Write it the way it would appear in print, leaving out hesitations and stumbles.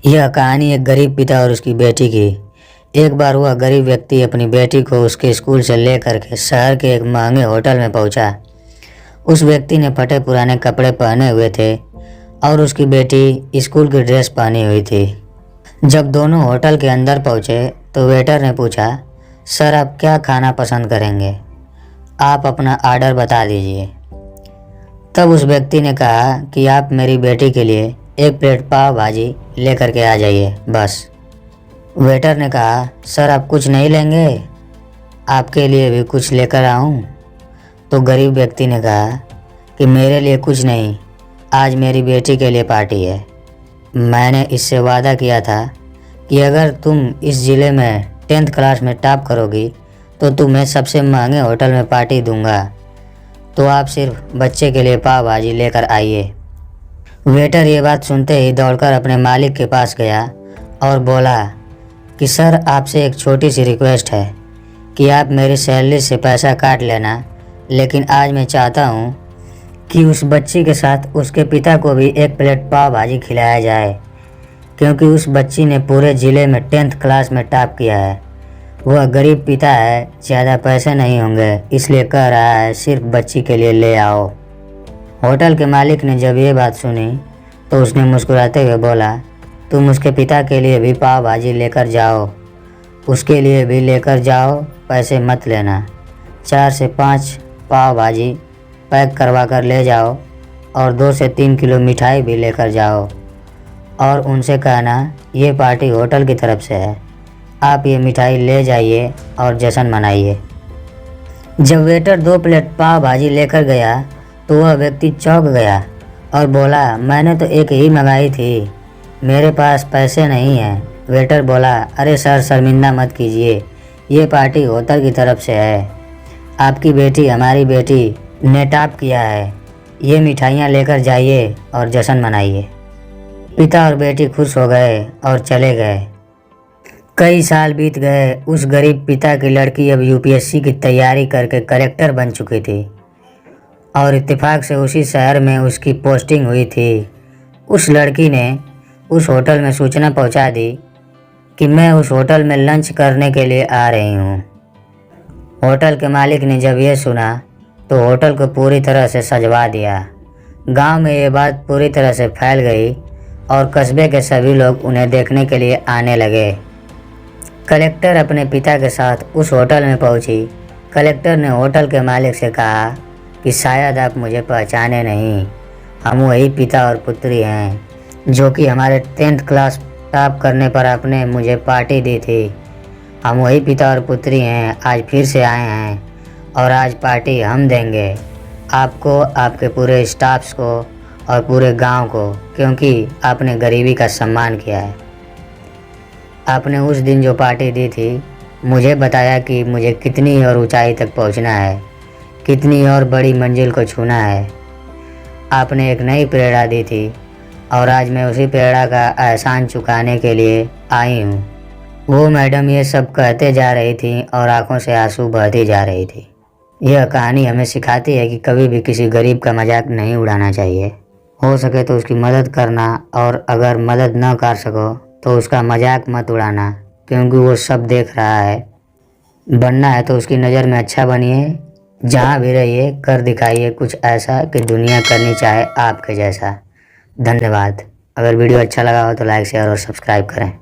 यह कहानी एक गरीब पिता और उसकी बेटी की। एक बार वह गरीब व्यक्ति अपनी बेटी को उसके स्कूल से लेकर के शहर के एक महंगे होटल में पहुंचा। उस व्यक्ति ने फटे पुराने कपड़े पहने हुए थे और उसकी बेटी स्कूल की ड्रेस पहनी हुई थी। जब दोनों होटल के अंदर पहुंचे तो वेटर ने पूछा, सर आप क्या खाना पसंद करेंगे? आप अपना ऑर्डर बता दीजिए। तब उस व्यक्ति ने कहा कि आप मेरी बेटी के लिए एक प्लेट पाव भाजी लेकर के आ जाइए बस। वेटर ने कहा, सर आप कुछ नहीं लेंगे? आपके लिए भी कुछ लेकर आऊं? तो गरीब व्यक्ति ने कहा कि मेरे लिए कुछ नहीं, आज मेरी बेटी के लिए पार्टी है। मैंने इससे वादा किया था कि अगर तुम इस ज़िले में 10th क्लास में टॉप करोगी तो तुम्हें सबसे महंगे होटल में पार्टी दूंगा। तो आप सिर्फ बच्चे के लिए पाव भाजी लेकर आइए। वेटर ये बात सुनते ही दौड़कर अपने मालिक के पास गया और बोला कि सर आपसे एक छोटी सी रिक्वेस्ट है कि आप मेरी सैलरी से पैसा काट लेना, लेकिन आज मैं चाहता हूँ कि उस बच्ची के साथ उसके पिता को भी एक प्लेट पाव भाजी खिलाया जाए, क्योंकि उस बच्ची ने पूरे ज़िले में 10th क्लास में टॉप किया है। वह गरीब पिता है, ज़्यादा पैसे नहीं होंगे, इसलिए कह रहा है सिर्फ बच्ची के लिए ले आओ। होटल के मालिक ने जब ये बात सुनी तो उसने मुस्कुराते हुए बोला, तुम उसके पिता के लिए भी पाव भाजी लेकर जाओ, उसके लिए भी लेकर जाओ, पैसे मत लेना। 4 से 5 पाव भाजी पैक करवा कर ले जाओ और 2 से 3 किलो मिठाई भी लेकर जाओ और उनसे कहना ये पार्टी होटल की तरफ से है, आप ये मिठाई ले जाइए और जश्न मनाइए। जब वेटर 2 प्लेट पाव भाजी लेकर गया तो वह व्यक्ति चौंक गया और बोला, मैंने तो एक ही मंगाई थी, मेरे पास पैसे नहीं हैं। वेटर बोला, अरे सर शर्मिंदा मत कीजिए, ये पार्टी होटल की तरफ से है, आपकी बेटी हमारी बेटी ने टॉप किया है, ये मिठाइयाँ लेकर जाइए और जश्न मनाइए। पिता और बेटी खुश हो गए और चले गए। कई साल बीत गए। उस गरीब पिता की लड़की अब यूपीएससी की तैयारी करके कलेक्टर बन चुकी थी और इत्तेफाक से उसी शहर में उसकी पोस्टिंग हुई थी। उस लड़की ने उस होटल में सूचना पहुंचा दी कि मैं उस होटल में लंच करने के लिए आ रही हूं। होटल के मालिक ने जब यह सुना तो होटल को पूरी तरह से सजवा दिया। गांव में ये बात पूरी तरह से फैल गई और कस्बे के सभी लोग उन्हें देखने के लिए आने लगे। कलेक्टर अपने पिता के साथ उस होटल में पहुंची। कलेक्टर ने होटल के मालिक से कहा कि शायद आप मुझे पहचाने नहीं, हम वही पिता और पुत्री हैं जो कि हमारे 10th क्लास टॉप करने पर आपने मुझे पार्टी दी थी। हम वही पिता और पुत्री हैं, आज फिर से आए हैं और आज पार्टी हम देंगे आपको, आपके पूरे स्टाफ्स को और पूरे गांव को, क्योंकि आपने गरीबी का सम्मान किया है। आपने उस दिन जो पार्टी दी थी मुझे बताया कि मुझे कितनी और ऊंचाई तक पहुंचना है, कितनी और बड़ी मंजिल को छूना है। आपने एक नई प्रेरणा दी थी और आज मैं उसी प्रेरणा का एहसान चुकाने के लिए आई हूँ। वो मैडम ये सब कहते जा रही थी और आंखों से आंसू बहती जा रही थी। यह कहानी हमें सिखाती है कि कभी भी किसी गरीब का मजाक नहीं उड़ाना चाहिए। हो सके तो उसकी मदद करना, और अगर मदद न कर सको तो उसका मजाक मत उड़ाना, क्योंकि वो सब देख रहा है। बनना है तो उसकी नज़र में अच्छा बनिए, जहाँ भी रहिए कर दिखाइए कुछ ऐसा कि दुनिया करनी चाहे आपके जैसा। धन्यवाद। अगर वीडियो अच्छा लगा हो तो लाइक, शेयर और सब्सक्राइब करें।